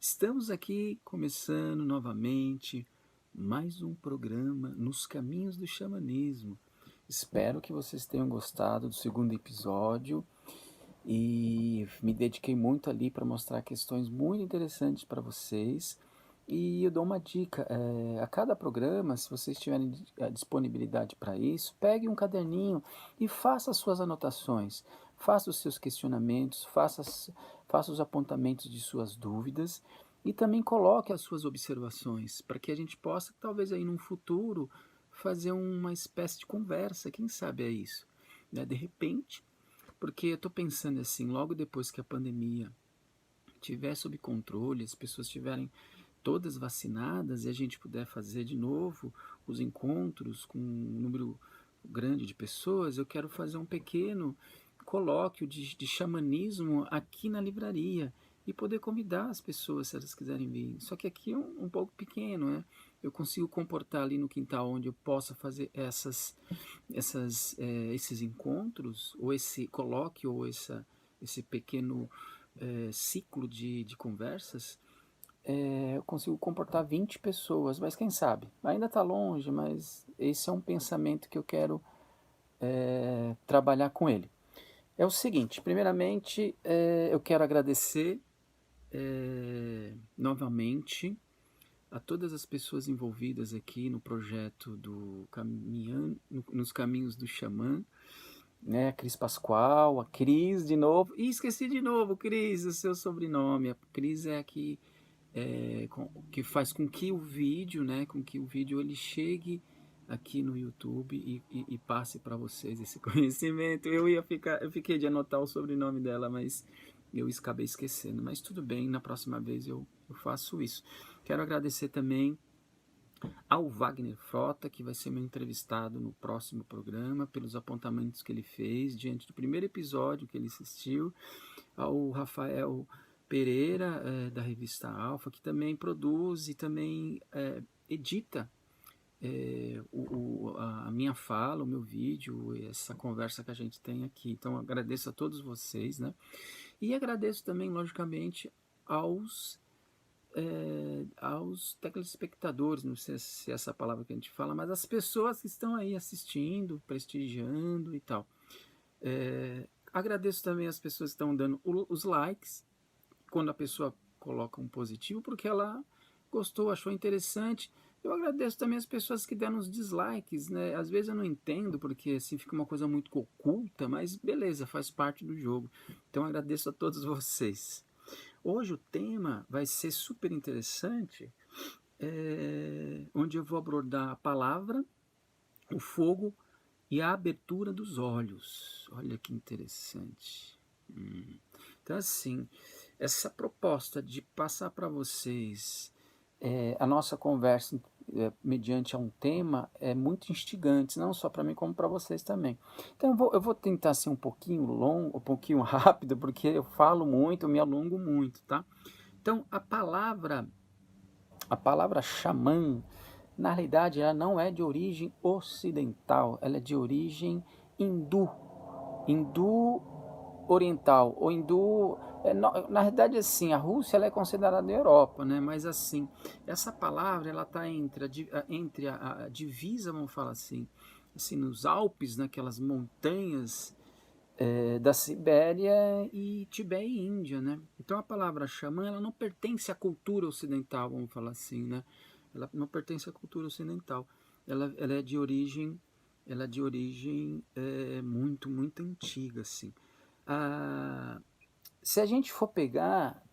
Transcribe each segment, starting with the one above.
Estamos aqui começando novamente mais um programa Nos Caminhos do Xamanismo. Espero que vocês tenham gostado do segundo episódio e me dediquei muito ali para mostrar questões muito interessantes para vocês. E eu dou uma dica, a cada programa, se vocês tiverem a disponibilidade para isso, pegue um caderninho e faça as suas anotações, faça os seus questionamentos, faça os apontamentos de suas dúvidas e também coloque as suas observações, para que a gente possa, talvez aí num futuro, fazer uma espécie de conversa, quem sabe é isso, né? De repente, porque eu estou pensando assim, logo depois que a pandemia estiver sob controle, as pessoas estiverem todas vacinadas e a gente puder fazer de novo os encontros com um número grande de pessoas, eu quero fazer um pequeno colóquio de xamanismo aqui na livraria e poder convidar as pessoas se elas quiserem vir. Só que aqui é um pouco pequeno, né? Eu consigo comportar ali no quintal onde eu possa fazer esses encontros, ou esse colóquio, ou esse pequeno ciclo de conversas, eu consigo comportar 20 pessoas, mas quem sabe? Ainda está longe, mas esse é um pensamento que eu quero trabalhar com ele. É o seguinte, primeiramente eu quero agradecer novamente a todas as pessoas envolvidas aqui no projeto do nos Caminhos do Xamã, né? A Cris Pascoal, a Cris de novo, e esqueci de novo, Cris, o seu sobrenome. A Cris é a que faz com que o vídeo, né, com que o vídeo ele chegue aqui no YouTube e passe para vocês esse conhecimento. Eu fiquei de anotar o sobrenome dela, mas eu acabei esquecendo. Mas tudo bem, na próxima vez eu faço isso. Quero agradecer também ao Wagner Frota, que vai ser meu entrevistado no próximo programa, pelos apontamentos que ele fez diante do primeiro episódio que ele assistiu, ao Rafael Pereira, da revista Alfa, que também produz e também edita a minha fala, o meu vídeo, essa conversa que a gente tem aqui. Então agradeço a todos vocês, né? E agradeço também, logicamente, aos telespectadores, não sei se é essa palavra que a gente fala, mas as pessoas que estão aí assistindo, prestigiando e tal. Agradeço também as pessoas que estão dando os likes, quando a pessoa coloca um positivo, porque ela gostou, achou interessante. Eu agradeço também as pessoas que deram os dislikes, né? Às vezes eu não entendo, porque assim fica uma coisa muito oculta, mas beleza, faz parte do jogo. Então agradeço a todos vocês. Hoje o tema vai ser super interessante, onde eu vou abordar a palavra, o fogo e a abertura dos olhos. Olha que interessante. Então, assim, essa proposta de passar para vocês a nossa conversa mediante a um tema é muito instigante, não só para mim, como para vocês também. Então, eu vou tentar ser um pouquinho longo, um pouquinho rápido, porque eu falo muito, eu me alongo muito, tá? Então, a palavra xamã, na realidade, ela não é de origem ocidental, ela é de origem hindu, hindu oriental, ou hindu. Na realidade, assim, a Rússia ela é considerada Europa, né? Mas assim, essa palavra ela está entre a divisa, vamos falar assim, nos Alpes, naquelas montanhas da Sibéria e Tibete e Índia, né? Então a palavra xamã ela não pertence à cultura ocidental, vamos falar assim, né? Ela não pertence à cultura ocidental. Ela é de origem muito muito antiga, assim. Ah, se a gente for pegar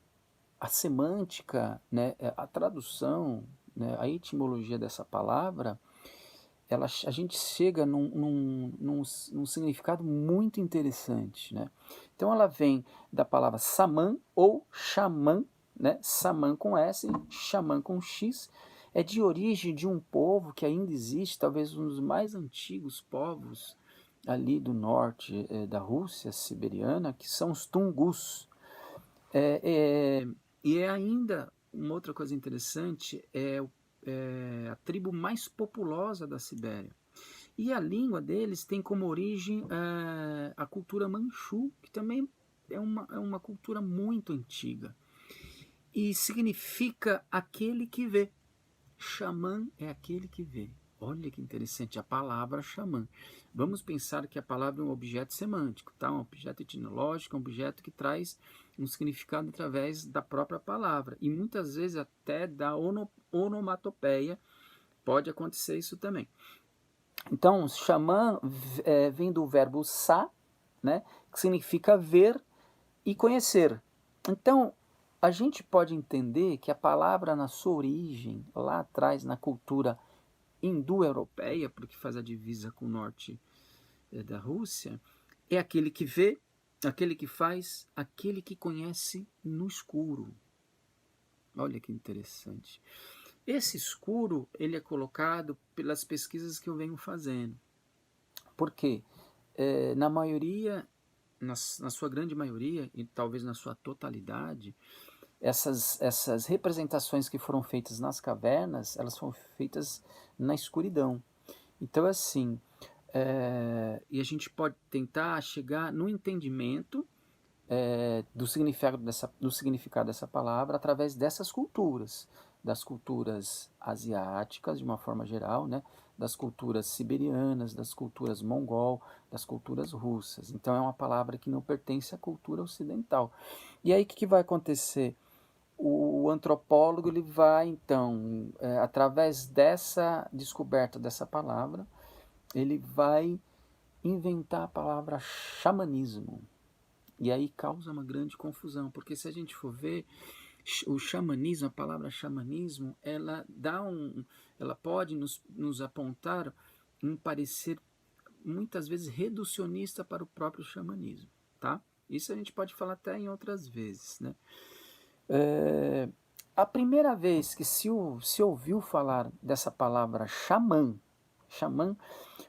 a semântica, né, a tradução, né, a etimologia dessa palavra, a gente chega num significado muito interessante, né? Então ela vem da palavra samã ou xamã, né? Samã com S, xamã com X, é de origem de um povo que ainda existe, talvez um dos mais antigos povos ali do norte da Rússia siberiana, que são os Tungus. E é ainda uma outra coisa interessante, a tribo mais populosa da Sibéria. E a língua deles tem como origem a cultura Manchu, que também é uma cultura muito antiga. e significa aquele que vê. Xamã é aquele que vê. Olha que interessante, a palavra xamã. Vamos pensar que a palavra é um objeto semântico, tá? Um objeto etimológico, um objeto que traz um significado através da própria palavra. E muitas vezes até da onomatopeia pode acontecer isso também. Então, xamã vem do verbo sa, né? Que significa ver e conhecer. Então, a gente pode entender que a palavra na sua origem, lá atrás na cultura indo-europeia, porque faz a divisa com o norte da Rússia, é aquele que vê, aquele que faz, aquele que conhece no escuro. Olha que interessante. Esse escuro, ele é colocado pelas pesquisas que eu venho fazendo. Por quê? Na maioria, na sua grande maioria, e talvez na sua totalidade, essas representações que foram feitas nas cavernas, elas foram feitas na escuridão. Então, assim, e a gente pode tentar chegar no entendimento do significado dessa palavra através dessas culturas, das culturas asiáticas, de uma forma geral, né? Das culturas siberianas, das culturas mongol, das culturas russas. Então, é uma palavra que não pertence à cultura ocidental. E aí, o que vai acontecer? O antropólogo ele vai, então, através dessa descoberta dessa palavra, ele vai inventar a palavra xamanismo. E aí causa uma grande confusão, porque se a gente for ver, o xamanismo, a palavra xamanismo, ela pode nos apontar um parecer muitas vezes reducionista para o próprio xamanismo, tá? Isso a gente pode falar até em outras vezes, né? A primeira vez que se ouviu falar dessa palavra xamã,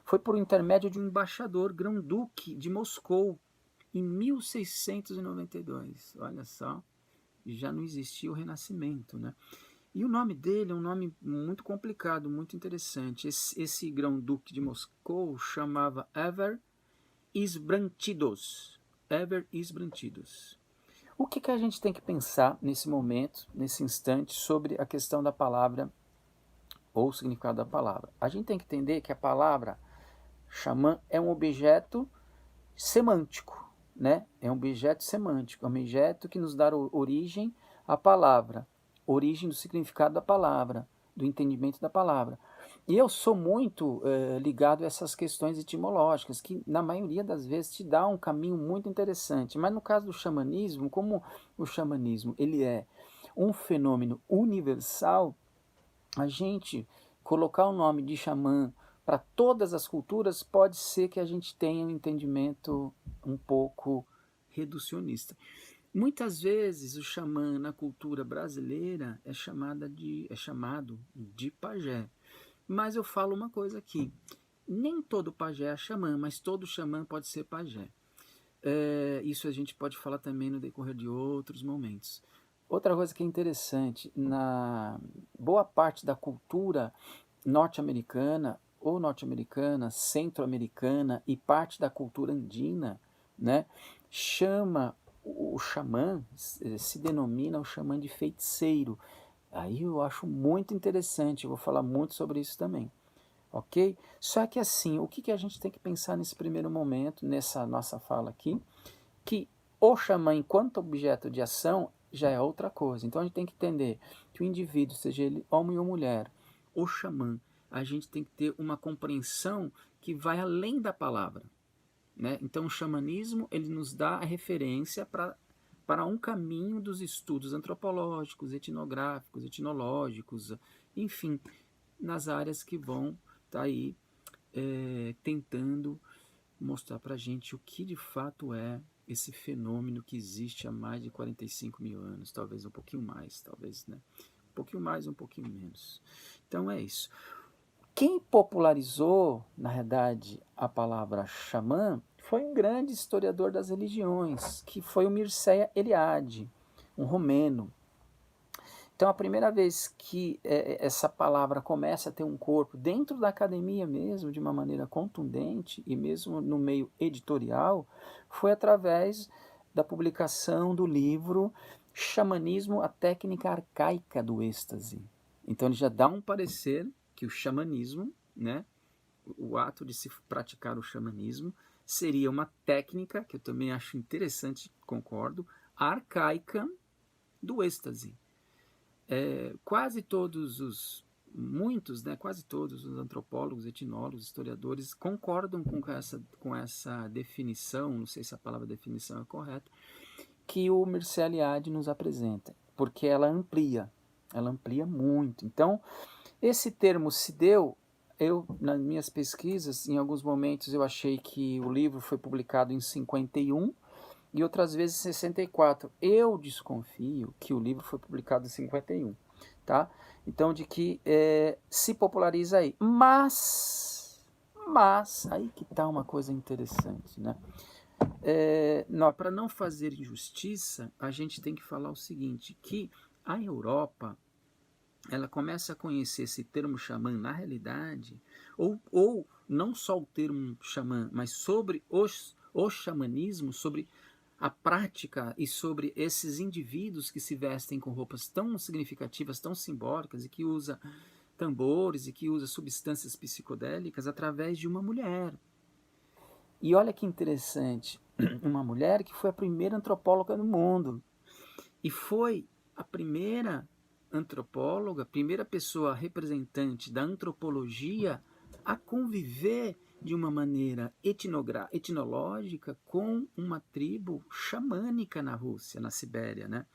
foi por intermédio de um embaixador grão-duque de Moscou, em 1692. Olha só, já não existia o Renascimento, né? E o nome dele é um nome muito complicado, muito interessante. Esse grão-duque de Moscou chamava Ever Isbrantidos. Ever Isbrantidos. O que a gente tem que pensar nesse momento, nesse instante, sobre a questão da palavra ou o significado da palavra? A gente tem que entender que a palavra xamã é um objeto semântico, né? É um objeto semântico, é um objeto que nos dá origem à palavra, origem do significado da palavra, do entendimento da palavra. E eu sou muito ligado a essas questões etimológicas, que na maioria das vezes te dá um caminho muito interessante. Mas no caso do xamanismo, como o xamanismo ele é um fenômeno universal, a gente colocar o nome de xamã para todas as culturas pode ser que a gente tenha um entendimento um pouco reducionista. Muitas vezes o xamã na cultura brasileira é chamado de pajé. Mas eu falo uma coisa aqui, nem todo pajé é xamã, mas todo xamã pode ser pajé. Isso a gente pode falar também no decorrer de outros momentos. Outra coisa que é interessante, na boa parte da cultura norte-americana ou norte-americana, centro-americana e parte da cultura andina, né, chama o xamã, se denomina o xamã de feiticeiro. Aí eu acho muito interessante, eu vou falar muito sobre isso também, ok? Só que assim, o que a gente tem que pensar nesse primeiro momento, nessa nossa fala aqui, que o xamã enquanto objeto de ação já é outra coisa. Então a gente tem que entender que o indivíduo, seja ele homem ou mulher, o xamã, a gente tem que ter uma compreensão que vai além da palavra, né? Então o xamanismo ele nos dá a referência para um caminho dos estudos antropológicos, etnográficos, etnológicos, enfim, nas áreas que vão estar aí tentando mostrar para a gente o que de fato é esse fenômeno que existe há mais de 45 mil anos, talvez um pouquinho mais, talvez, né? Um pouquinho mais, um pouquinho menos. Então é isso. Quem popularizou, na verdade, a palavra xamã foi um grande historiador das religiões, que foi o Mircea Eliade, um romeno. Então, a primeira vez que essa palavra começa a ter um corpo dentro da academia mesmo, de uma maneira contundente, e mesmo no meio editorial, foi através da publicação do livro xamanismo, a técnica arcaica do êxtase. Então ele já dá um parecer que o xamanismo, né, o ato de se praticar o xamanismo, seria uma técnica, que eu também acho interessante, concordo, arcaica do êxtase. Quase todos os antropólogos, etnólogos, historiadores concordam com essa definição, não sei se a palavra definição é correta, que o Mircea Eliade nos apresenta, porque ela amplia muito. Então, esse termo se deu, nas minhas pesquisas, em alguns momentos eu achei que o livro foi publicado em 51 e outras vezes em 64. Eu desconfio que o livro foi publicado em 51, tá? Então, de que se populariza aí. Mas, aí que está uma coisa interessante, né? Para não fazer injustiça, a gente tem que falar o seguinte, que a Europa, ela começa a conhecer esse termo xamã na realidade, ou não só o termo xamã, mas sobre o xamanismo, sobre a prática e sobre esses indivíduos que se vestem com roupas tão significativas, tão simbólicas, e que usa tambores e que usa substâncias psicodélicas através de uma mulher. E olha que interessante, uma mulher que foi a primeira antropóloga do mundo. E foi a primeira antropóloga, a primeira pessoa representante da antropologia a conviver de uma maneira etnológica com uma tribo xamânica na Rússia, na Sibéria, né?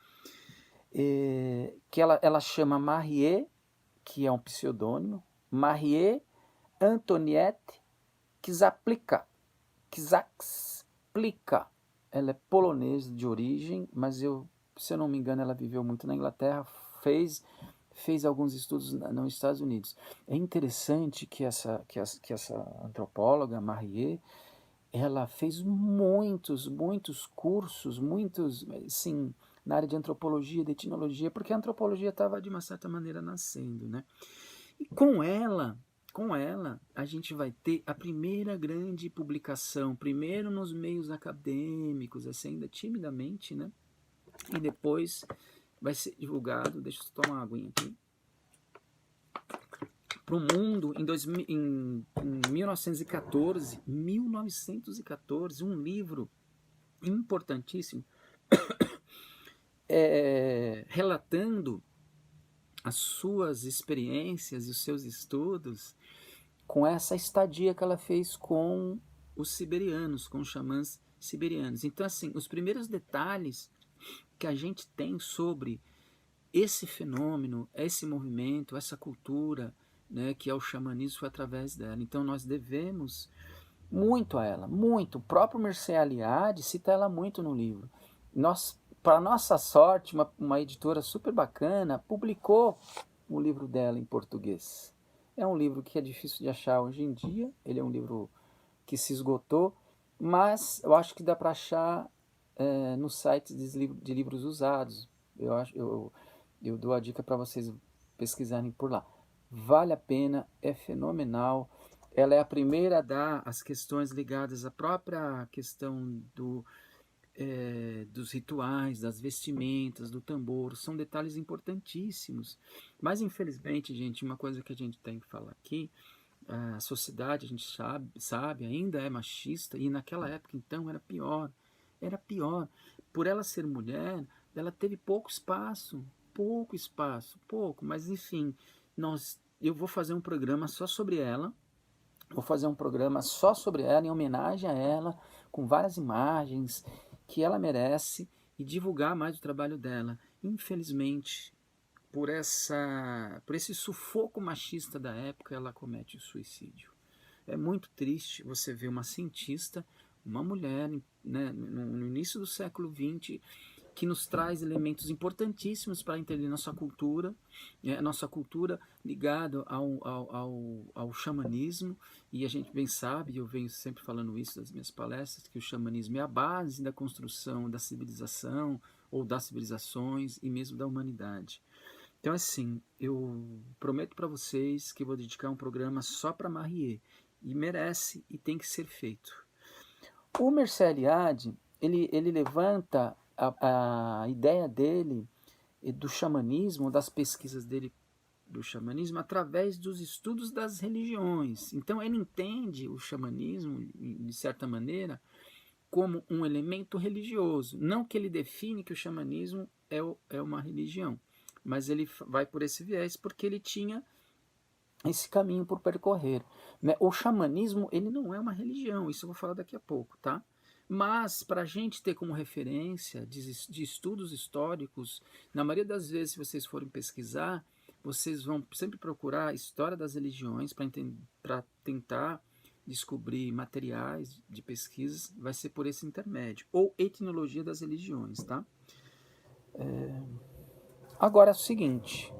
Que ela chama Marie, que é um pseudônimo, Marie Antoniette Czaplicka. Ela é polonesa de origem, mas se eu não me engano, ela viveu muito na Inglaterra, fez alguns estudos nos Estados Unidos. É interessante que essa antropóloga, Marie, ela fez muitos cursos, sim, na área de antropologia, de etnologia, porque a antropologia estava, de uma certa maneira, nascendo, né? E com ela, a gente vai ter a primeira grande publicação, primeiro nos meios acadêmicos, assim, ainda timidamente, né? E depois vai ser divulgado, deixa eu tomar uma aguinha aqui, para o mundo em 1914, um livro importantíssimo, relatando as suas experiências e os seus estudos com essa estadia que ela fez com os siberianos, com os xamãs siberianos. Então, assim, os primeiros detalhes que a gente tem sobre esse fenômeno, esse movimento, essa cultura, né, que é o xamanismo, foi através dela. Então, nós devemos muito a ela, muito. O próprio Mircea Eliade cita ela muito no livro. Para nossa sorte, uma editora super bacana publicou o livro dela em português. É um livro que é difícil de achar hoje em dia, ele é um livro que se esgotou, mas eu acho que dá para achar no site de livros usados. Eu dou a dica para vocês pesquisarem por lá. Vale a pena, é fenomenal. Ela é a primeira a dar as questões ligadas à própria questão dos rituais, das vestimentas, do tambor. São detalhes importantíssimos. Mas, infelizmente, gente, uma coisa que a gente tem que falar aqui, a sociedade, a gente sabe, ainda é machista, e naquela época, então, era pior. Por ela ser mulher, ela teve pouco espaço, mas enfim, eu vou fazer um programa só sobre ela, em homenagem a ela, com várias imagens que ela merece, e divulgar mais o trabalho dela. Infelizmente, por esse sufoco machista da época, ela comete o suicídio. É muito triste você ver uma cientista, uma mulher, né, no início do século XX, que nos traz elementos importantíssimos para entender nossa cultura ligada ao xamanismo, e a gente bem sabe, eu venho sempre falando isso nas minhas palestras, que o xamanismo é a base da construção da civilização, ou das civilizações, e mesmo da humanidade. Então, assim, eu prometo para vocês que vou dedicar um programa só para Marie, e merece e tem que ser feito. O Mircea Eliade, ele levanta a ideia dele do xamanismo, das pesquisas dele do xamanismo, através dos estudos das religiões. Então ele entende o xamanismo, de certa maneira, como um elemento religioso. Não que ele define que o xamanismo é uma religião, mas ele vai por esse viés porque ele tinha esse caminho por percorrer, né? O xamanismo, ele não é uma religião, isso eu vou falar daqui a pouco, tá? Mas para a gente ter como referência de estudos históricos, na maioria das vezes, se vocês forem pesquisar, vocês vão sempre procurar a história das religiões para tentar descobrir materiais de pesquisas, vai ser por esse intermédio, ou etnologia das religiões, tá? Agora é o seguinte,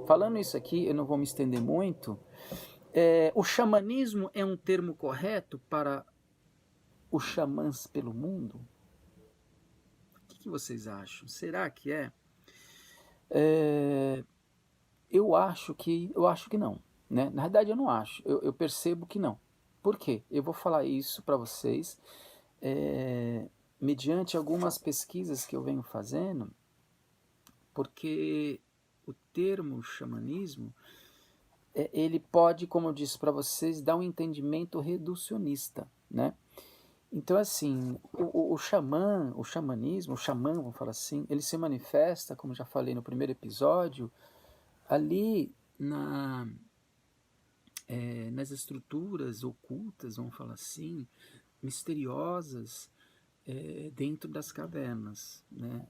falando isso aqui, eu não vou me estender muito, o xamanismo é um termo correto para os xamãs pelo mundo? O que vocês acham? Será que é? Eu acho que não, né? Na verdade eu não acho, eu percebo que não. Por quê? Eu vou falar isso para vocês mediante algumas pesquisas que eu venho fazendo, porque o termo xamanismo ele pode, como eu disse para vocês, dar um entendimento reducionista, né? Então, assim, o xamã, o xamanismo, o xamã, vamos falar assim, ele se manifesta, como já falei no primeiro episódio, ali nas estruturas ocultas, vamos falar assim, misteriosas, dentro das cavernas, né?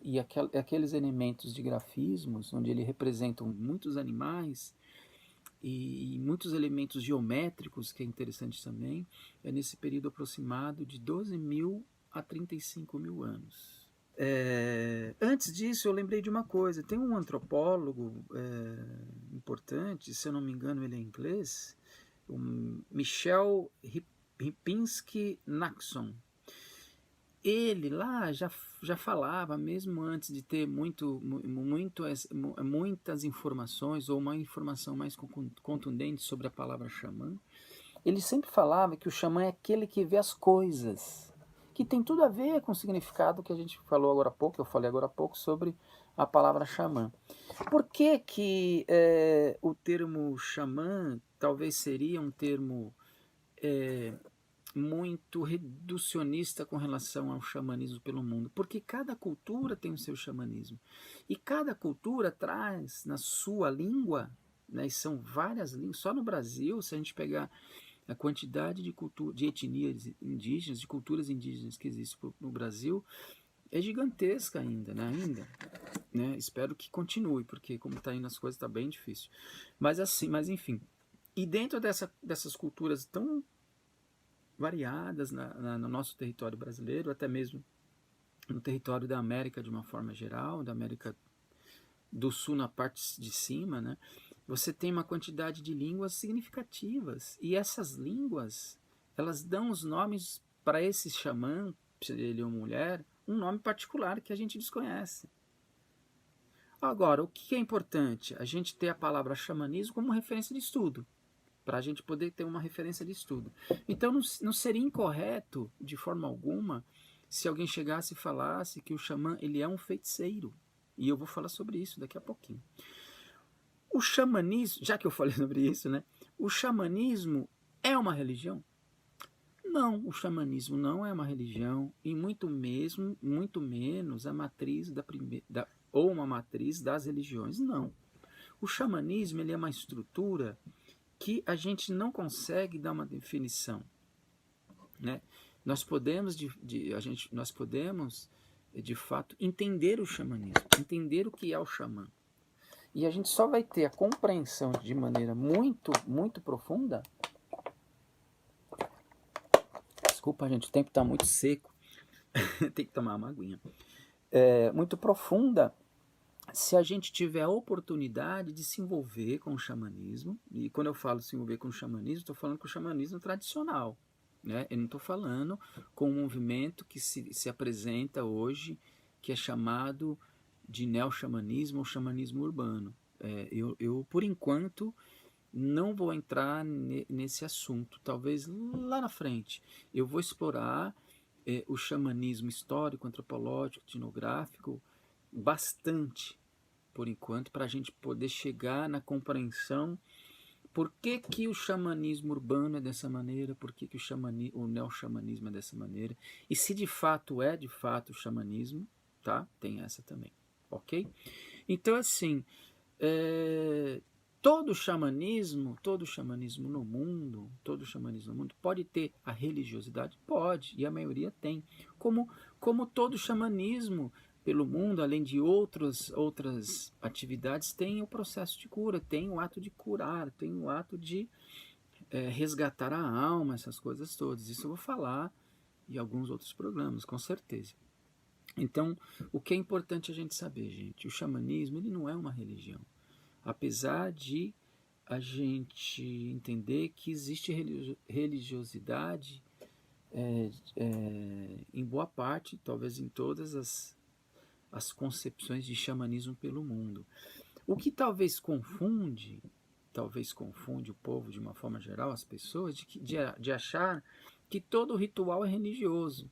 E aqueles elementos de grafismos, onde ele representa muitos animais e muitos elementos geométricos, que é interessante também, é nesse período aproximado de 12.000 a 35.000 anos. Antes disso, eu lembrei de uma coisa. Tem um antropólogo importante, se eu não me engano ele é inglês, o Michel Ripinski-Naxon. Ele lá já falava, mesmo antes de ter muitas informações, ou uma informação mais contundente sobre a palavra xamã, ele sempre falava que o xamã é aquele que vê as coisas, que tem tudo a ver com o significado que a gente falou agora há pouco, eu falei agora há pouco sobre a palavra xamã. Por que que o termo xamã talvez seria um termo muito reducionista com relação ao xamanismo pelo mundo? Porque cada cultura tem o seu xamanismo. E cada cultura traz na sua língua, né, e são várias línguas, só no Brasil, se a gente pegar a quantidade de etnias indígenas, de culturas indígenas que existem no Brasil, é gigantesca ainda, né? Espero que continue, porque como está indo as coisas, está bem difícil. Mas enfim. E dentro dessas culturas tão variadas no nosso território brasileiro, até mesmo no território da América de uma forma geral, da América do Sul na parte de cima, né? Você tem uma quantidade de línguas significativas, e essas línguas, elas dão os nomes para esse xamã, se ele é uma mulher, um nome particular que a gente desconhece. Agora, o que é importante? A gente ter a palavra xamanismo como referência de estudo, para a gente poder ter uma referência de estudo. Então não seria incorreto, de forma alguma, se alguém chegasse e falasse que o xamã ele é um feiticeiro. E eu vou falar sobre isso daqui a pouquinho. O xamanismo, já que eu falei sobre isso, né? O xamanismo é uma religião? Não, o xamanismo não é uma religião, e muito menos a matriz ou uma matriz das religiões, não. O xamanismo ele é uma estrutura que a gente não consegue dar uma definição, né? Nós podemos, de fato, entender o xamanismo, entender o que é o xamã. E a gente só vai ter a compreensão de maneira muito, muito profunda. Desculpa, gente, o tempo está muito seco. Tem que tomar uma aguinha. Muito profunda, se a gente tiver a oportunidade de se envolver com o xamanismo. E quando eu falo se envolver com o xamanismo, estou falando com o xamanismo tradicional, né? Eu não estou falando com um movimento que se apresenta hoje, que é chamado de neo-xamanismo ou xamanismo urbano. Eu, por enquanto, não vou entrar nesse assunto. Talvez lá na frente eu vou explorar o xamanismo histórico, antropológico, etnográfico, bastante, por enquanto, para a gente poder chegar na compreensão por que, que o xamanismo urbano é dessa maneira, por que, que o neo-xamanismo é dessa maneira, e se de fato é de fato o xamanismo, tá? Tem essa também, ok? Então, assim, todo xamanismo no mundo, pode ter a religiosidade? Pode, e a maioria tem. Como todo xamanismo pelo mundo, além de outras atividades, tem o processo de cura, tem o ato de curar, tem o ato de resgatar a alma, essas coisas todas. Isso eu vou falar em alguns outros programas, com certeza. Então, o que é importante a gente saber, gente, o xamanismo ele não é uma religião. Apesar de a gente entender que existe religiosidade em boa parte, talvez em todas as concepções de xamanismo pelo mundo. O que talvez confunde o povo de uma forma geral, as pessoas, de achar que todo ritual é religioso.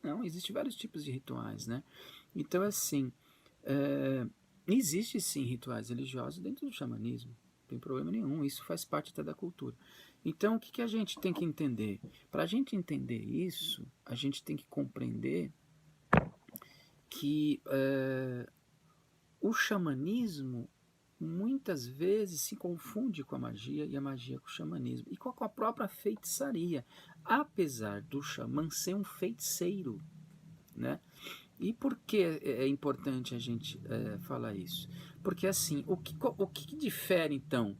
Não, existem vários tipos de rituais, né? Então, assim, existe sim rituais religiosos dentro do xamanismo, não tem problema nenhum, isso faz parte até da cultura. Então, o que a gente tem que entender? Para a gente entender isso, a gente tem que compreender que o xamanismo muitas vezes se confunde com a magia e a magia com o xamanismo e com a própria feitiçaria, apesar do xamã ser um feiticeiro, né? E por que é importante a gente falar isso? Porque assim, o que difere então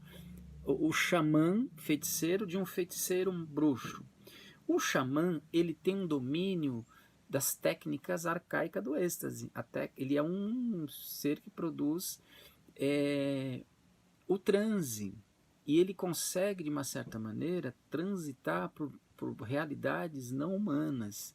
o xamã feiticeiro de um feiticeiro bruxo? O xamã, ele tem um domínio das técnicas arcaicas do êxtase. Ele é um ser que produz o transe. E ele consegue, de uma certa maneira, transitar por realidades não humanas.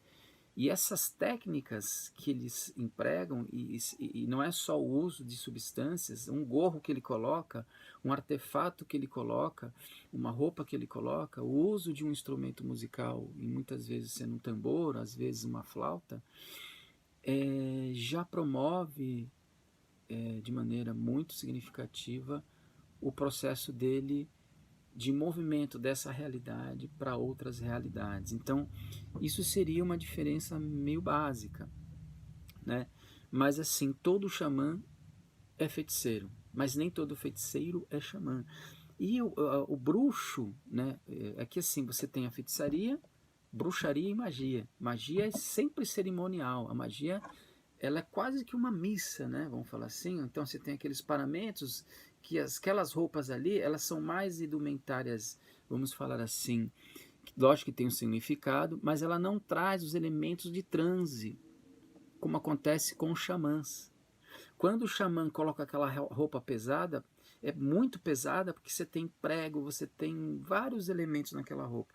E essas técnicas que eles empregam, e não é só o uso de substâncias, um gorro que ele coloca, um artefato que ele coloca, uma roupa que ele coloca, o uso de um instrumento musical, e muitas vezes sendo um tambor, às vezes uma flauta, já promove de maneira muito significativa o processo dele de movimento dessa realidade para outras realidades. Então, isso seria uma diferença meio básica, né? Mas assim, todo xamã é feiticeiro, mas nem todo feiticeiro é xamã. E o bruxo, né? É que assim, você tem a feitiçaria, bruxaria e magia. Magia é sempre cerimonial. A magia, ela é quase que uma missa, né? Vamos falar assim. Então você tem aqueles paramentos que aquelas roupas ali, elas são mais indumentárias, vamos falar assim. Lógico que tem um significado, mas ela não traz os elementos de transe, como acontece com os xamãs. Quando o xamã coloca aquela roupa pesada, é muito pesada porque você tem prego, você tem vários elementos naquela roupa.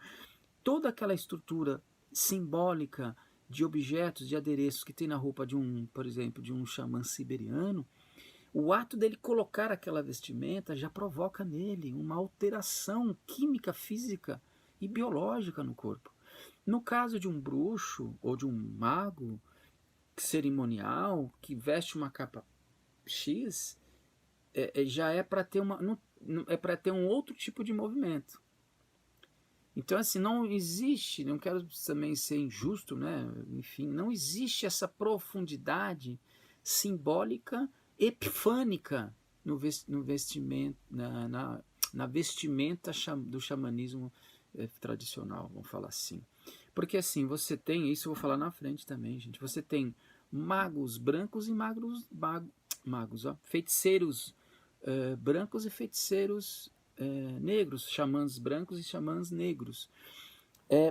Toda aquela estrutura simbólica de objetos, de adereços que tem na roupa de por exemplo, de um xamã siberiano, o ato dele colocar aquela vestimenta já provoca nele uma alteração química, física e biológica no corpo. No caso de um bruxo ou de um mago cerimonial que veste uma capa X, já é para ter é para ter um outro tipo de movimento. Então, assim, não existe, não quero também ser injusto, né? Enfim, não existe essa profundidade simbólica, epifânica no vestimento, na vestimenta do xamanismo tradicional, vamos falar assim. Porque assim, você tem, isso eu vou falar na frente também, gente, você tem magos brancos e magos, feiticeiros brancos e feiticeiros negros, xamãs brancos e xamãs negros.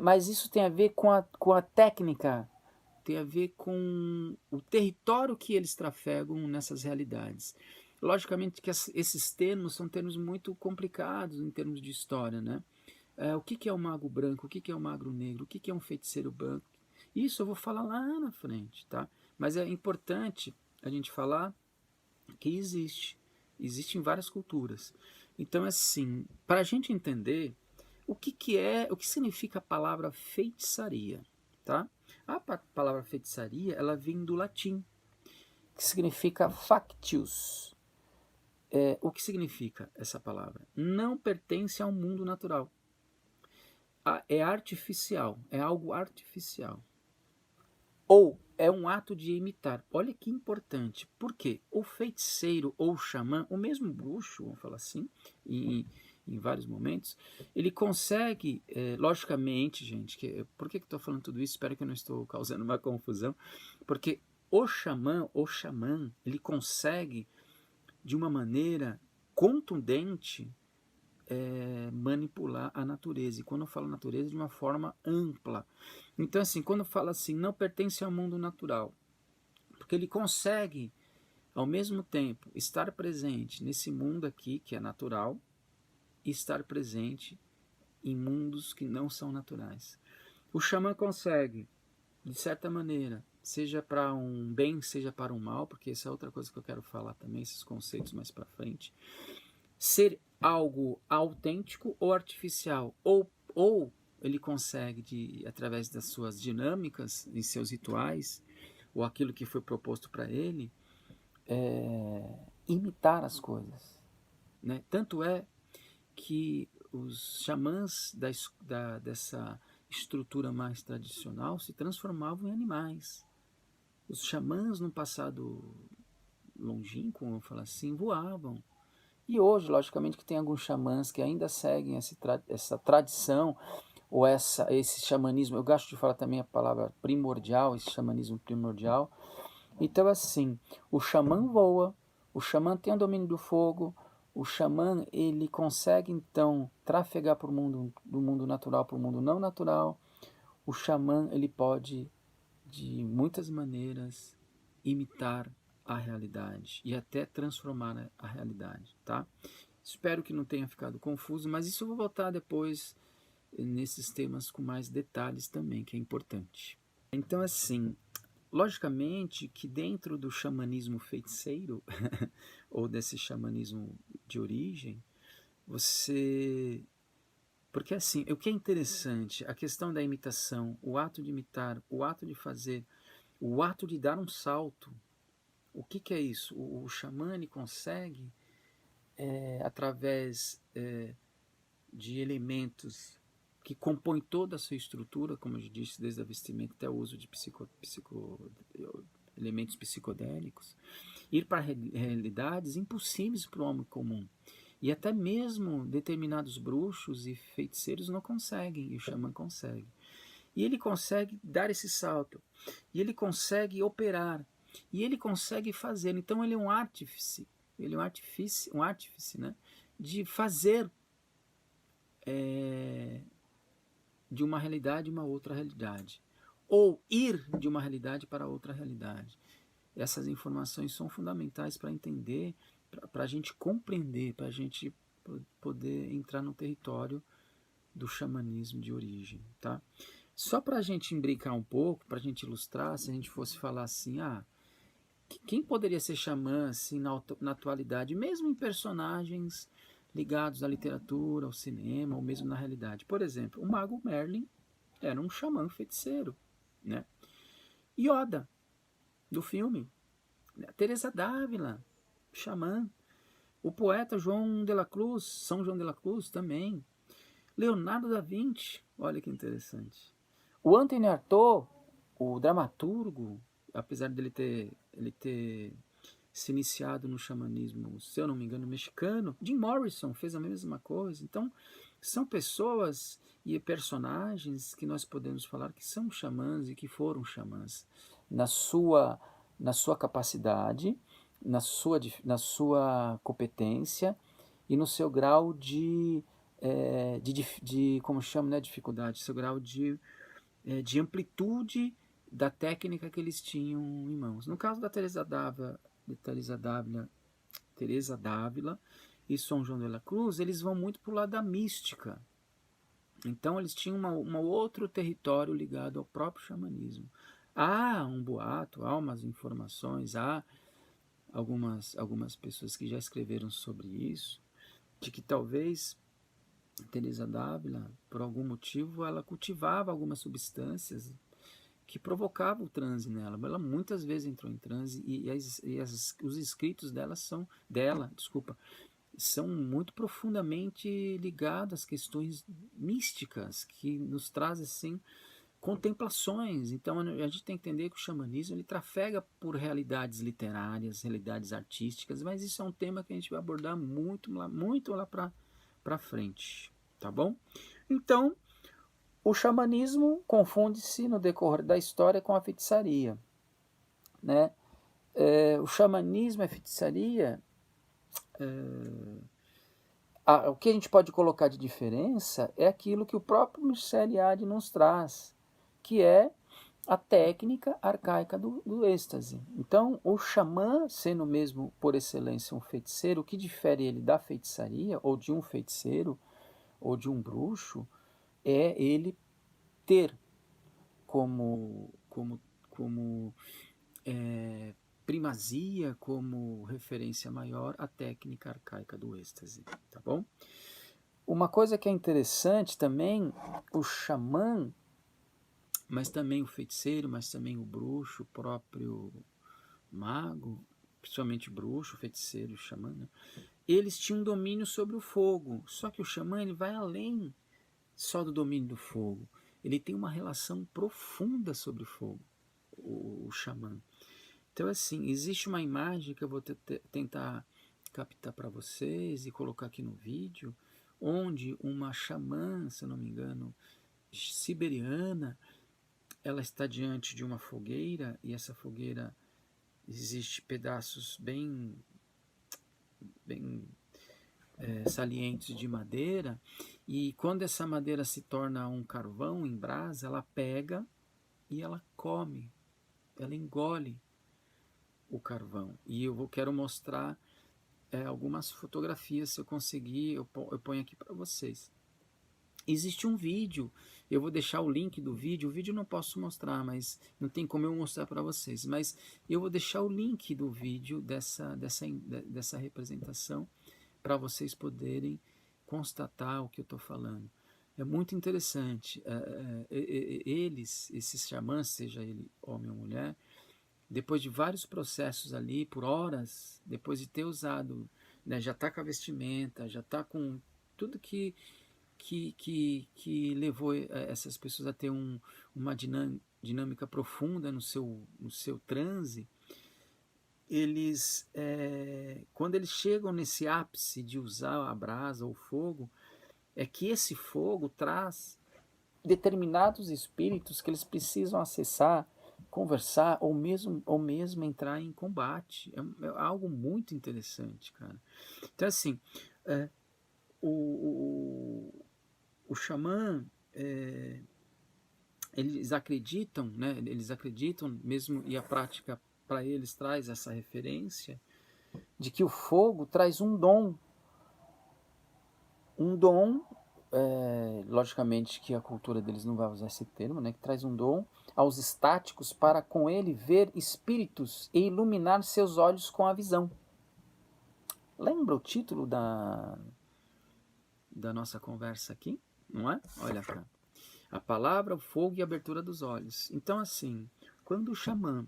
Mas isso tem a ver com a técnica, tem a ver com o território que eles trafegam nessas realidades. Logicamente que esses termos são termos muito complicados em termos de história, né? O que é um mago branco, o que é um mago negro, o que é um feiticeiro branco. Isso eu vou falar lá na frente, tá? Mas é importante a gente falar que existe em várias culturas. Então, assim, para a gente entender, o que significa a palavra feitiçaria, tá? A palavra feitiçaria, ela vem do latim, que significa factius. O que significa essa palavra? Não pertence ao mundo natural. É artificial, é algo artificial. Ou é um ato de imitar. Olha que importante. Por quê? O feiticeiro ou o xamã, o mesmo bruxo, vamos falar assim, em vários momentos, ele consegue, logicamente, gente, por que eu estou falando tudo isso? Espero que eu não estou causando uma confusão. Porque o xamã, ele consegue, de uma maneira contundente, manipular a natureza. E quando eu falo natureza, de uma forma ampla. Então, assim, quando fala assim, não pertence ao mundo natural, porque ele consegue, ao mesmo tempo, estar presente nesse mundo aqui, que é natural, e estar presente em mundos que não são naturais. O xamã consegue, de certa maneira, seja para um bem, seja para um mal, porque essa é outra coisa que eu quero falar também, esses conceitos mais para frente, ser algo autêntico ou artificial, ou ele consegue, através das suas dinâmicas, em seus rituais, ou aquilo que foi proposto para ele, imitar as coisas. Né? Tanto é que os xamãs dessa estrutura mais tradicional se transformavam em animais. Os xamãs, no passado longínquo, vamos falar assim, voavam. E hoje, logicamente, que tem alguns xamãs que ainda seguem essa tradição, ou esse xamanismo, eu gosto de falar também a palavra primordial, esse xamanismo primordial. Então, assim, o xamã voa, o xamã tem o domínio do fogo, o xamã, ele consegue, então, trafegar do mundo natural para o mundo não natural. O xamã, ele pode, de muitas maneiras, imitar a realidade e até transformar a realidade, tá? Espero que não tenha ficado confuso, mas isso eu vou voltar depois nesses temas com mais detalhes também, que é importante. Então, assim, logicamente que dentro do xamanismo feiticeiro, ou desse xamanismo de origem, você... Porque assim, o que é interessante, a questão da imitação, o ato de imitar, o ato de fazer, o ato de dar um salto, o que é isso? O xamã consegue, através de elementos que compõem toda a sua estrutura, como eu disse, desde a vestimenta até o uso de elementos psicodélicos, ir para realidades impossíveis para o homem comum. E até mesmo determinados bruxos e feiticeiros não conseguem, e o xamã consegue. E ele consegue dar esse salto, e ele consegue operar, e ele consegue fazer. Então ele é um artífice, um artífice, né, de fazer de uma realidade uma outra realidade, ou ir de uma realidade para outra realidade. Essas informações são fundamentais para entender, para a gente compreender, para a gente poder entrar no território do xamanismo de origem, tá? Só para a gente brincar um pouco, para a gente ilustrar, se a gente fosse falar assim, quem poderia ser xamã assim, na atualidade, mesmo em personagens ligados à literatura, ao cinema, ou mesmo na realidade? Por exemplo, o mago Merlin era um xamã feiticeiro, né? Yoda, do filme, Teresa d'Ávila, xamã. O poeta João de la Cruz, São João de la Cruz também. Leonardo da Vinci, olha que interessante. O Anthony Artaud, o dramaturgo, apesar dele ter se iniciado no xamanismo, se eu não me engano, mexicano, Jim Morrison fez a mesma coisa. Então, são pessoas e personagens que nós podemos falar que são xamãs e que foram xamãs na sua capacidade, na sua competência e no seu grau como chama, né, dificuldade, seu grau de amplitude da técnica que eles tinham em mãos. No caso da Teresa d'Ávila e São João de la Cruz, eles vão muito para o lado da mística. Então eles tinham um outro território ligado ao próprio xamanismo. Há um boato, há umas informações, há algumas pessoas que já escreveram sobre isso, de que talvez Teresa d'Ávila, por algum motivo, ela cultivava algumas substâncias que provocavam o transe nela. Ela muitas vezes entrou em transe os escritos são muito profundamente ligados às questões místicas que nos trazem assim contemplações. Então a gente tem que entender que o xamanismo ele trafega por realidades literárias, realidades artísticas, mas isso é um tema que a gente vai abordar muito lá para frente, tá bom? Então o xamanismo confunde-se no decorrer da história com a feitiçaria, né? O xamanismo e a feitiçaria, o que a gente pode colocar de diferença é aquilo que o próprio Michel Eliade nos traz, que é a técnica arcaica do êxtase. Então, o xamã, sendo mesmo por excelência um feiticeiro, o que difere ele da feitiçaria, ou de um feiticeiro, ou de um bruxo, é ele ter como primazia, como referência maior, a técnica arcaica do êxtase, tá bom? Uma coisa que é interessante também, o xamã, mas também o feiticeiro, mas também o bruxo, o próprio mago, principalmente o bruxo, o feiticeiro, o xamã, né? Eles tinham domínio sobre o fogo, só que o xamã ele vai além só do domínio do fogo. Ele tem uma relação profunda sobre o fogo, o xamã. Então, assim, existe uma imagem que eu vou tentar captar para vocês e colocar aqui no vídeo, onde uma xamã, se eu não me engano, siberiana, ela está diante de uma fogueira e essa fogueira existe pedaços bem salientes de madeira, e quando essa madeira se torna um carvão em brasa, ela pega e ela come, ela engole o carvão. E eu quero mostrar algumas fotografias, se eu conseguir, eu ponho aqui para vocês. Existe um vídeo, eu vou deixar o link do vídeo, o vídeo eu não posso mostrar, mas não tem como eu mostrar para vocês, mas eu vou deixar o link do vídeo dessa representação para vocês poderem constatar o que eu estou falando. É muito interessante. Esses xamãs, seja ele homem ou mulher, depois de vários processos ali, por horas, depois de ter usado, né, já está com a vestimenta, já está com tudo que levou essas pessoas a ter uma dinâmica profunda no seu transe, eles, quando eles chegam nesse ápice de usar a brasa ou o fogo, é que esse fogo traz determinados espíritos que eles precisam acessar, conversar ou mesmo entrar em combate. É algo muito interessante, cara. Então, assim, o xamã, eles acreditam, né? Eles acreditam mesmo, e a prática para eles traz essa referência de que o fogo traz um dom, logicamente que a cultura deles não vai usar esse termo, né? Que traz um dom aos estáticos para com ele ver espíritos e iluminar seus olhos com a visão. Lembra o título da nossa conversa aqui? Não é? Olha cá. A palavra, o fogo e a abertura dos olhos. Então, assim, quando o xamã,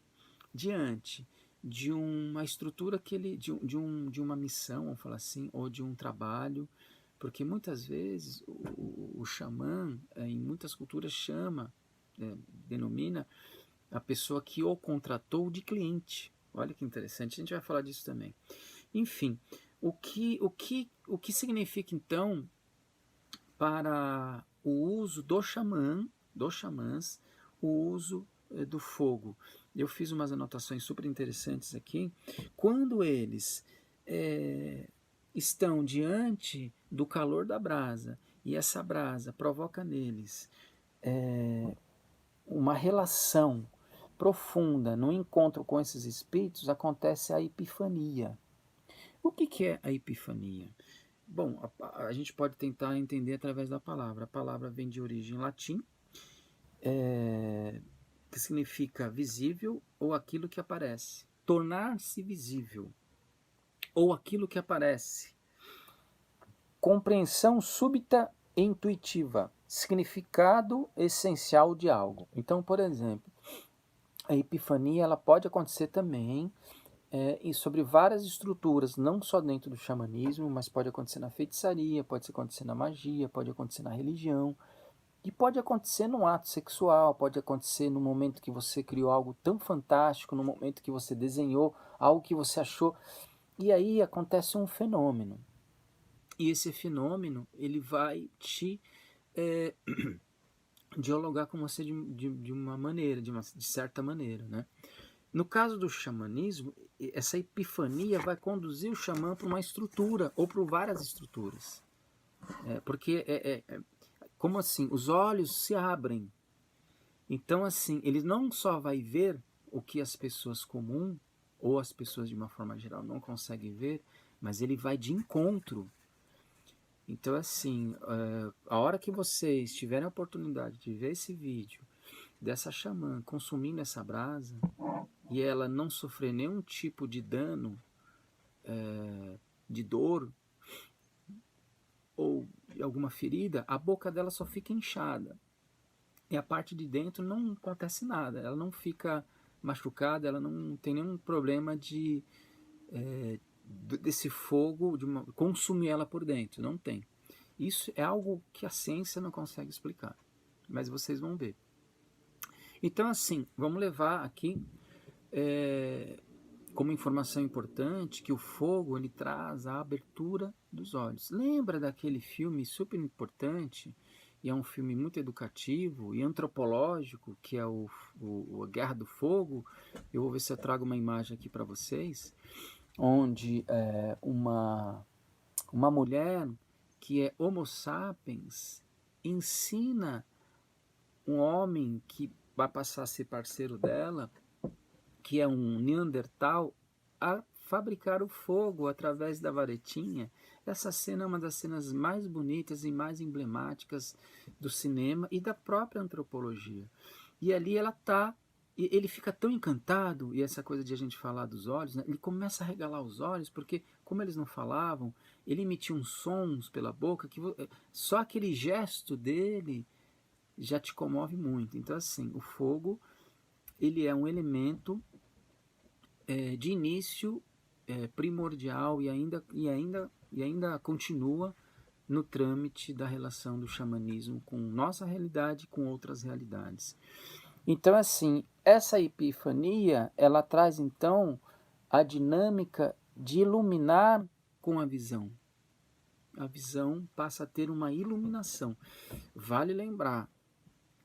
diante de uma estrutura que ele, de uma missão, vamos falar assim, ou de um trabalho, porque muitas vezes o xamã, em muitas culturas, denomina a pessoa que o contratou de cliente. Olha que interessante, a gente vai falar disso também. Enfim, o que significa então para o uso dos xamãs, o uso do fogo? Eu fiz umas anotações super interessantes aqui. Quando eles estão diante do calor da brasa e essa brasa provoca neles uma relação profunda no encontro com esses espíritos, acontece a epifania. O que é a epifania? Bom, a gente pode tentar entender através da palavra. A palavra vem de origem latim, que significa visível ou aquilo que aparece. Tornar-se visível ou aquilo que aparece. Compreensão súbita intuitiva, significado essencial de algo. Então, por exemplo, a epifania ela pode acontecer também e sobre várias estruturas, não só dentro do xamanismo, mas pode acontecer na feitiçaria, pode acontecer na magia, pode acontecer na religião, e pode acontecer num ato sexual, pode acontecer no momento que você criou algo tão fantástico, no momento que você desenhou algo que você achou, e aí acontece um fenômeno. E esse fenômeno, ele vai te dialogar com você de uma maneira, de certa maneira, né? No caso do xamanismo, essa epifania vai conduzir o xamã para uma estrutura ou para várias estruturas. Porque, como assim? Os olhos se abrem. Então, assim, ele não só vai ver o que as pessoas comuns ou as pessoas de uma forma geral não conseguem ver, mas ele vai de encontro. Então, assim, a hora que vocês tiverem a oportunidade de ver esse vídeo dessa xamã consumindo essa brasa e ela não sofrer nenhum tipo de dano, de dor ou alguma ferida, a boca dela só fica inchada. E a parte de dentro não acontece nada, ela não fica machucada, ela não tem nenhum problema desse fogo, consumir ela por dentro, não tem. Isso é algo que a ciência não consegue explicar, mas vocês vão ver. Então, assim, vamos levar aqui como informação importante que o fogo ele traz a abertura dos olhos. Lembra daquele filme super importante, e é um filme muito educativo e antropológico, que é a Guerra do Fogo? Eu vou ver se eu trago uma imagem aqui para vocês, onde uma mulher que é Homo sapiens ensina um homem que vai passar a ser parceiro dela, que é um Neandertal, a fabricar o fogo através da varetinha. Essa cena é uma das cenas mais bonitas e mais emblemáticas do cinema e da própria antropologia. E ali ela tá, e ele fica tão encantado, e essa coisa de a gente falar dos olhos, né? Ele começa a regalar os olhos, porque como eles não falavam, ele emitia uns sons pela boca, que só aquele gesto dele já te comove muito. Então, assim, o fogo, ele é um elemento de início primordial e ainda continua no trâmite da relação do xamanismo com nossa realidade e com outras realidades. Então, assim, essa epifania, ela traz, então, a dinâmica de iluminar com a visão. A visão passa a ter uma iluminação. Vale lembrar,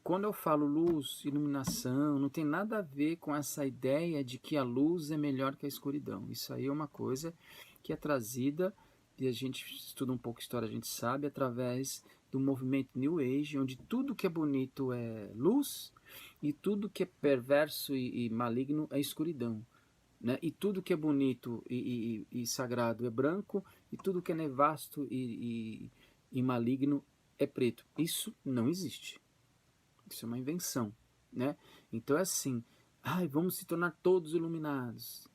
quando eu falo luz, iluminação, não tem nada a ver com essa ideia de que a luz é melhor que a escuridão. Isso aí é uma coisa que é trazida, e a gente estuda um pouco história, a gente sabe, através do movimento New Age, onde tudo que é bonito é luz e tudo que é perverso e maligno é escuridão. Né? E tudo que é bonito e sagrado é branco, e tudo que é nevasto e maligno é preto. Isso não existe. Isso é uma invenção, né? Então é assim, vamos se tornar todos iluminados.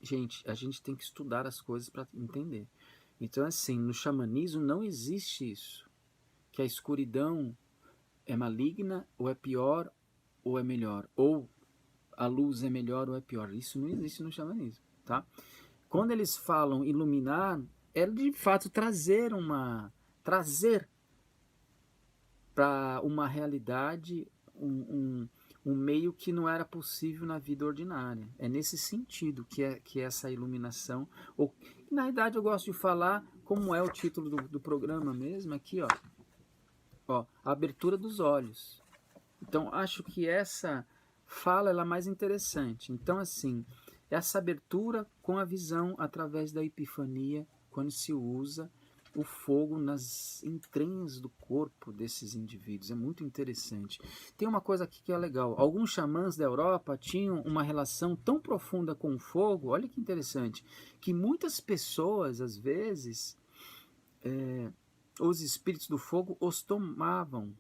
Gente, a gente tem que estudar as coisas para entender. Então assim, no xamanismo não existe isso, que a escuridão é maligna, ou é pior, ou é melhor, ou a luz é melhor ou é pior. Isso não existe no xamanismo, tá? Quando eles falam iluminar, é de fato trazer para uma realidade, um meio que não era possível na vida ordinária. É nesse sentido que é essa iluminação. Na verdade, eu gosto de falar, como é o título do programa mesmo, aqui, ó, a abertura dos olhos. Então, acho que essa fala ela é mais interessante. Então, assim, essa abertura com a visão através da epifania, quando se usa o fogo nas entranhas do corpo desses indivíduos. É muito interessante. Tem uma coisa aqui que é legal. Alguns xamãs da Europa tinham uma relação tão profunda com o fogo, olha que interessante, que muitas pessoas, às vezes, os espíritos do fogo os tomavam.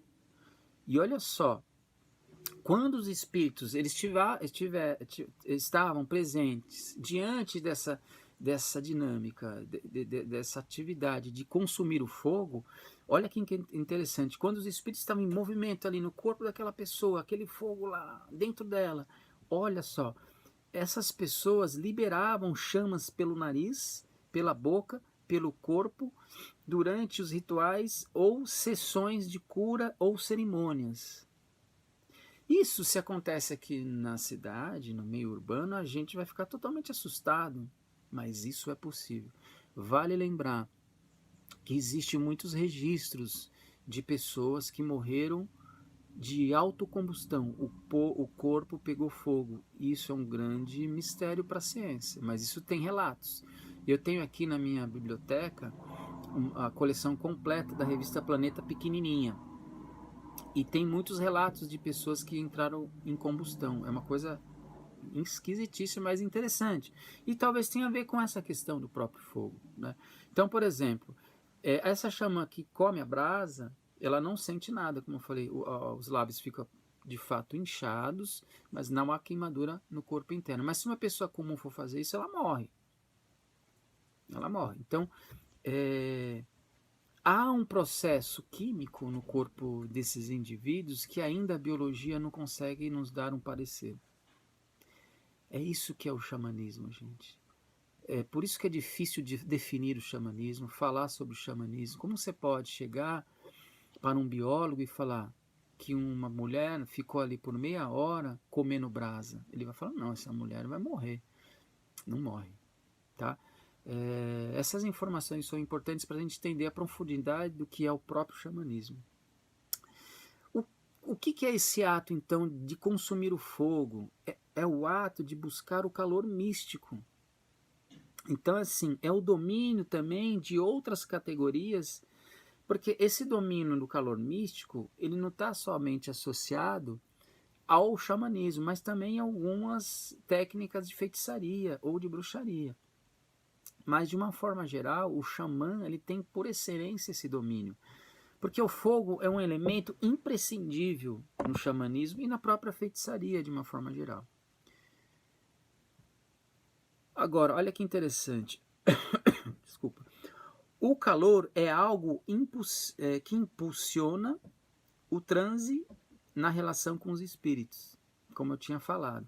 E olha só, quando os espíritos estavam presentes diante dessa dinâmica, dessa atividade de consumir o fogo, olha que interessante, quando os espíritos estavam em movimento ali no corpo daquela pessoa, aquele fogo lá dentro dela, olha só, essas pessoas liberavam chamas pelo nariz, pela boca, pelo corpo, durante os rituais ou sessões de cura ou cerimônias. Isso, se acontece aqui na cidade, no meio urbano, a gente vai ficar totalmente assustado, mas isso é possível. Vale lembrar que existem muitos registros de pessoas que morreram de autocombustão, o corpo pegou fogo. Isso é um grande mistério para a ciência, mas isso tem relatos. Eu tenho aqui na minha biblioteca a coleção completa da revista Planeta pequenininha, e tem muitos relatos de pessoas que entraram em combustão. É uma coisa esquisitíssima, mas interessante. E talvez tenha a ver com essa questão do próprio fogo, né? Então, por exemplo, essa chama que come a brasa, ela não sente nada, como eu falei, os lábios ficam de fato inchados, mas não há queimadura no corpo interno. Mas se uma pessoa comum for fazer isso, ela morre. Ela morre. Então, há um processo químico no corpo desses indivíduos que ainda a biologia não consegue nos dar um parecer. É isso que é o xamanismo, gente. É por isso que é difícil de definir o xamanismo, falar sobre o xamanismo. Como você pode chegar para um biólogo e falar que uma mulher ficou ali por meia hora comendo brasa? Ele vai falar, não, essa mulher vai morrer. Não morre, tá? Essas informações são importantes para a gente entender a profundidade do que é o próprio xamanismo. O que é esse ato, então, de consumir o fogo? É o ato de buscar o calor místico. Então, assim, é o domínio também de outras categorias, porque esse domínio do calor místico, ele não está somente associado ao xamanismo, mas também a algumas técnicas de feitiçaria ou de bruxaria. Mas, de uma forma geral, o xamã ele tem por excelência esse domínio. Porque o fogo é um elemento imprescindível no xamanismo e na própria feitiçaria, de uma forma geral. Agora, olha que interessante. Desculpa. O calor é algo que impulsiona o transe na relação com os espíritos, como eu tinha falado.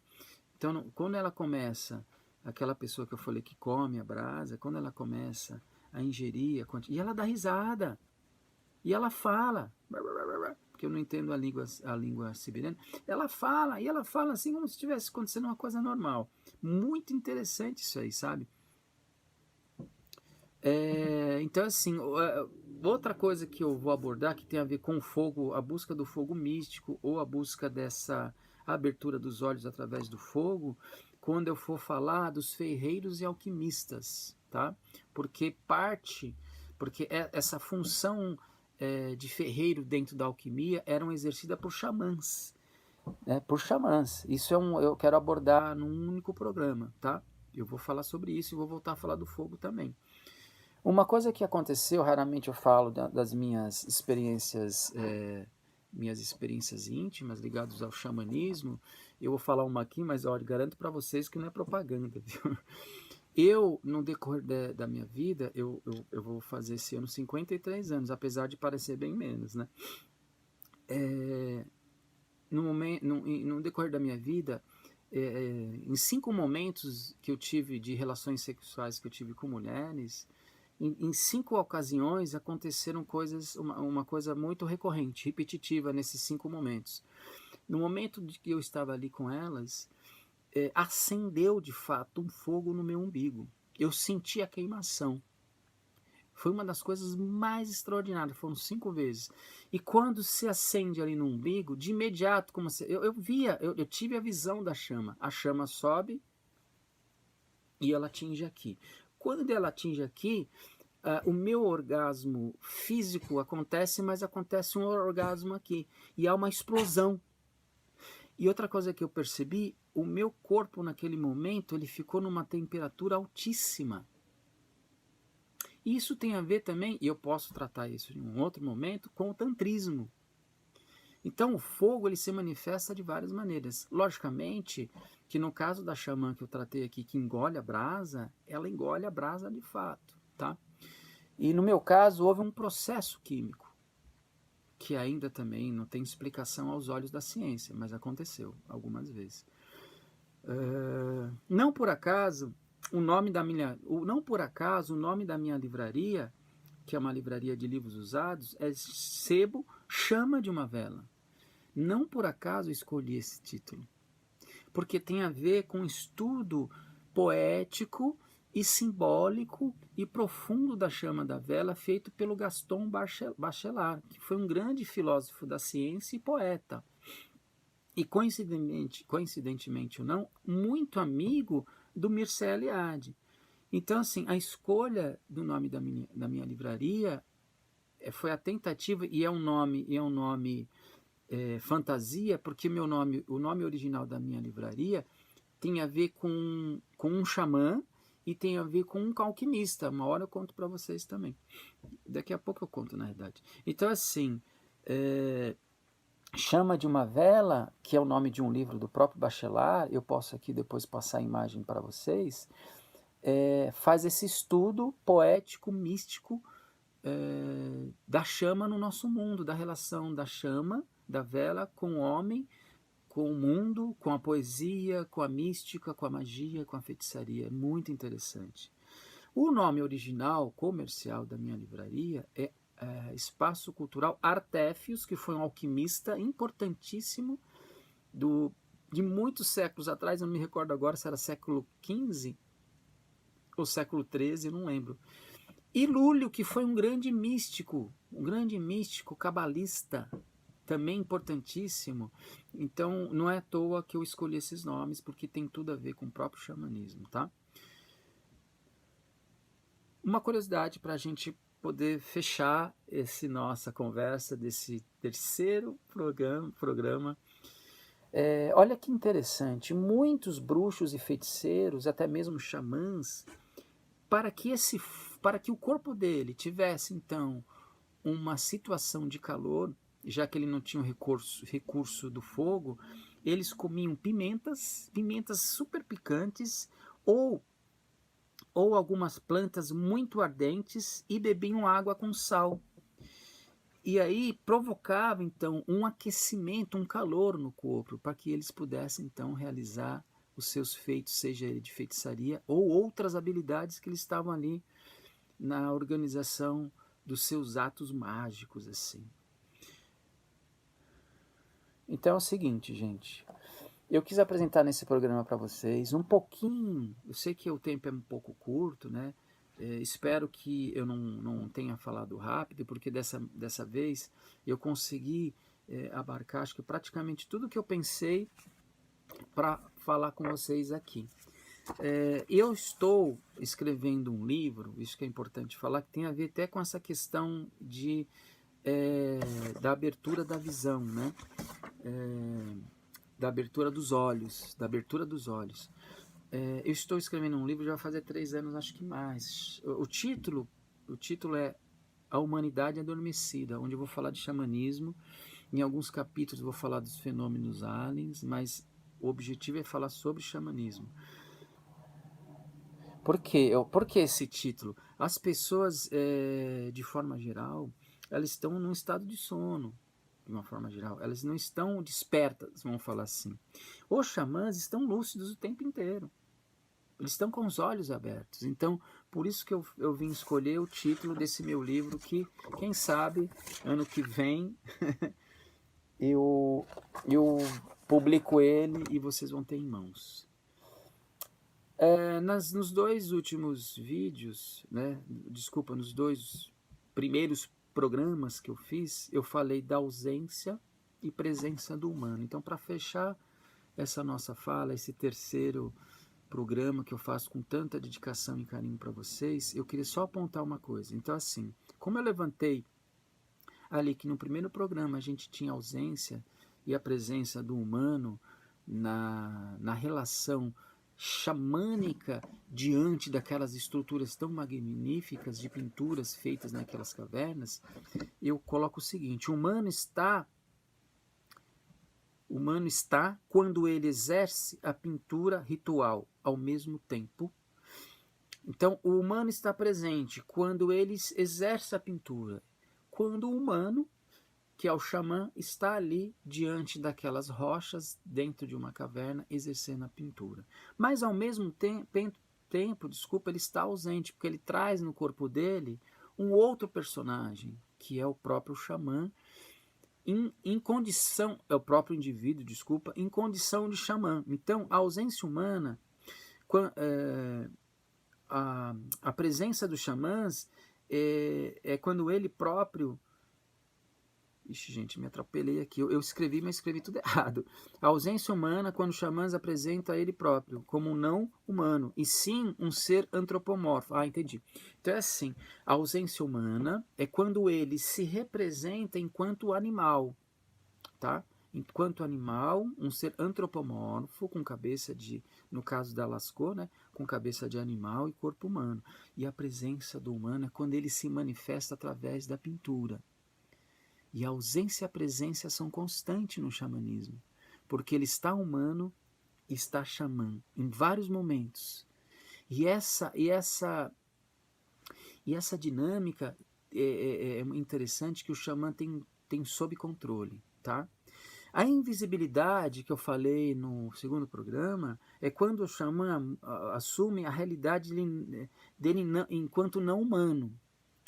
Então, quando ela começa, aquela pessoa que eu falei que come a brasa, quando ela começa a ingerir, e ela dá risada, e ela fala, porque eu não entendo a língua siberiana, ela fala assim como se estivesse acontecendo uma coisa normal. Muito interessante isso aí, sabe? Então, assim, outra coisa que eu vou abordar que tem a ver com o fogo, a busca do fogo místico ou a busca dessa abertura dos olhos através do fogo, quando eu for falar dos ferreiros e alquimistas, tá? Porque essa função de ferreiro dentro da alquimia era exercida por xamãs, né? Por xamãs. Isso eu quero abordar num único programa, tá? Eu vou falar sobre isso e vou voltar a falar do fogo também. Uma coisa que aconteceu, raramente eu falo das minhas experiências íntimas ligadas ao xamanismo. Eu vou falar uma aqui, mas olha, garanto para vocês que não é propaganda, viu? Eu, no decorrer da minha vida, eu vou fazer esse ano 53 anos, apesar de parecer bem menos, né? No decorrer da minha vida, em 5 momentos que eu tive de relações sexuais que eu tive com mulheres, em 5 ocasiões aconteceram uma coisa muito recorrente, repetitiva nesses 5 momentos. No momento de que eu estava ali com elas, acendeu de fato um fogo no meu umbigo. Eu senti a queimação. Foi uma das coisas mais extraordinárias, foram 5 vezes. E quando se acende ali no umbigo, de imediato, como se, eu tive a visão da chama. A chama sobe e ela atinge aqui. Quando ela atinge aqui, o meu orgasmo físico acontece, mas acontece um orgasmo aqui. E há uma explosão. E outra coisa que eu percebi, o meu corpo naquele momento, ele ficou numa temperatura altíssima. Isso tem a ver também, e eu posso tratar isso em um outro momento, com o tantrismo. Então o fogo ele se manifesta de várias maneiras. Logicamente que no caso da xamã que eu tratei aqui, que engole a brasa, ela engole a brasa de fato, tá? E no meu caso houve um processo químico, que ainda também não tem explicação aos olhos da ciência, mas aconteceu algumas vezes. Não por acaso o nome da minha livraria, que é uma livraria de livros usados, é Sebo Chama de uma Vela. Não por acaso escolhi esse título, porque tem a ver com estudo poético e simbólico e profundo da chama da vela, feito pelo Gaston Bachelard, que foi um grande filósofo da ciência e poeta. E coincidentemente ou não, muito amigo do Mircea Eliade. Então, assim, a escolha do nome da minha livraria foi a tentativa, e é um nome fantasia, porque o nome original da minha livraria tem a ver com um xamã e tem a ver com um alquimista. Uma hora eu conto para vocês também. Daqui a pouco eu conto, na verdade. Então, assim, Chama de uma Vela, que é o nome de um livro do próprio Bachelard, eu posso aqui depois passar a imagem para vocês, faz esse estudo poético, místico, da chama no nosso mundo, da relação da chama, da vela, com o homem, com o mundo, com a poesia, com a mística, com a magia, com a feitiçaria. É muito interessante. O nome original, comercial da minha livraria é Espaço Cultural Artéfios, que foi um alquimista importantíssimo de muitos séculos atrás, eu não me recordo agora se era século XV ou século XIII, não lembro. E Lúlio, que foi um grande místico cabalista, também importantíssimo. Então, não é à toa que eu escolhi esses nomes, porque tem tudo a ver com o próprio xamanismo, tá? Uma curiosidade para a gente poder fechar nossa conversa desse terceiro programa. Olha que interessante, muitos bruxos e feiticeiros, até mesmo xamãs, para que o corpo dele tivesse, então, uma situação de calor, já que ele não tinha o recurso do fogo, eles comiam pimentas super picantes, ou algumas plantas muito ardentes, e bebiam água com sal. E aí provocava, então, um aquecimento, um calor no corpo, para que eles pudessem, então, realizar os seus feitos, seja ele de feitiçaria ou outras habilidades que eles estavam ali na organização dos seus atos mágicos, assim. Então é o seguinte, gente. Eu quis apresentar nesse programa para vocês um pouquinho. Eu sei que o tempo é um pouco curto, né? Espero que eu não tenha falado rápido, porque dessa vez eu consegui abarcar, acho que praticamente tudo que eu pensei para falar com vocês aqui. Eu estou escrevendo um livro, isso que é importante falar, que tem a ver até com essa questão da abertura da visão, né? Da abertura dos olhos, eu estou escrevendo um livro já vai fazer 3 anos, acho que mais. O título é A Humanidade Adormecida, onde eu vou falar de xamanismo. Em alguns capítulos eu vou falar dos fenômenos aliens, mas o objetivo é falar sobre xamanismo. Por que esse título? As pessoas, de forma geral, elas estão num estado de sono, de uma forma geral. Elas não estão despertas, vamos falar assim. Os xamãs estão lúcidos o tempo inteiro. Eles estão com os olhos abertos. Então, por isso que eu vim escolher o título desse meu livro, que, quem sabe, ano que vem, eu publico ele e vocês vão ter em mãos. Nos 2 últimos vídeos, né, nos 2 primeiros programas que eu fiz, eu falei da ausência e presença do humano. Então, para fechar essa nossa fala, esse terceiro programa que eu faço com tanta dedicação e carinho para vocês, eu queria só apontar uma coisa. Então, assim, como eu levantei ali que no primeiro programa a gente tinha a ausência e a presença do humano na relação xamânica diante daquelas estruturas tão magníficas de pinturas feitas naquelas cavernas, eu coloco o seguinte: o humano está O humano está quando ele exerce a pintura ritual ao mesmo tempo. Então, o humano está presente quando ele exerce a pintura. Quando o humano, que é o xamã, está ali diante daquelas rochas, dentro de uma caverna, exercendo a pintura. Mas, ao mesmo tempo, desculpa, ele está ausente, porque ele traz no corpo dele um outro personagem, que é o próprio xamã, em condição, é o próprio indivíduo, desculpa, em condição de xamã. Então, a ausência humana, a presença dos xamãs é quando ele próprio. Ixi, gente, me atropelei aqui. Eu escrevi, mas escrevi tudo errado. A ausência humana, quando os xamãs apresentam a ele próprio como um não humano, e sim um ser antropomorfo. Ah, entendi. Então é assim, a ausência humana é quando ele se representa enquanto animal, tá? Enquanto animal, um ser antropomorfo, com cabeça de, no caso da Lascaux, né, com cabeça de animal e corpo humano. E a presença do humano é quando ele se manifesta através da pintura. E a ausência e a presença são constantes no xamanismo, porque ele está humano e está xamã em vários momentos. E essa dinâmica é interessante, que o xamã tem sob controle, tá? A invisibilidade que eu falei no segundo programa é quando o xamã assume a realidade dele enquanto não humano.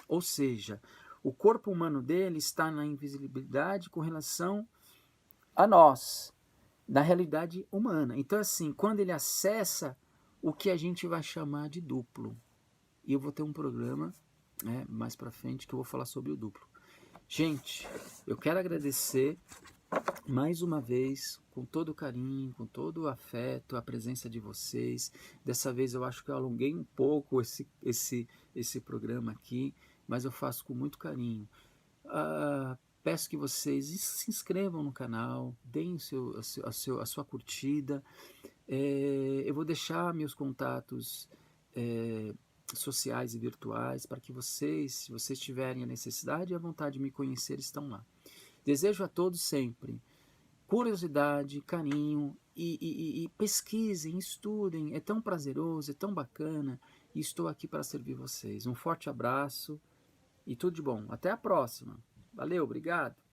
Ou seja, o corpo humano dele está na invisibilidade com relação a nós, na realidade humana. Então, assim, quando ele acessa o que a gente vai chamar de duplo. E eu vou ter um programa, né, mais pra frente, que eu vou falar sobre o duplo. Gente, eu quero agradecer mais uma vez, com todo o carinho, com todo o afeto, a presença de vocês. Dessa vez eu acho que eu alonguei um pouco esse programa aqui, mas eu faço com muito carinho. Peço que vocês se inscrevam no canal, deem a sua curtida. Eu vou deixar meus contatos sociais e virtuais para que vocês, se vocês tiverem a necessidade e a vontade de me conhecer, estão lá. Desejo a todos sempre curiosidade, carinho e pesquisem, estudem. É tão prazeroso, é tão bacana e estou aqui para servir vocês. Um forte abraço e tudo de bom. Até a próxima. Valeu, obrigado.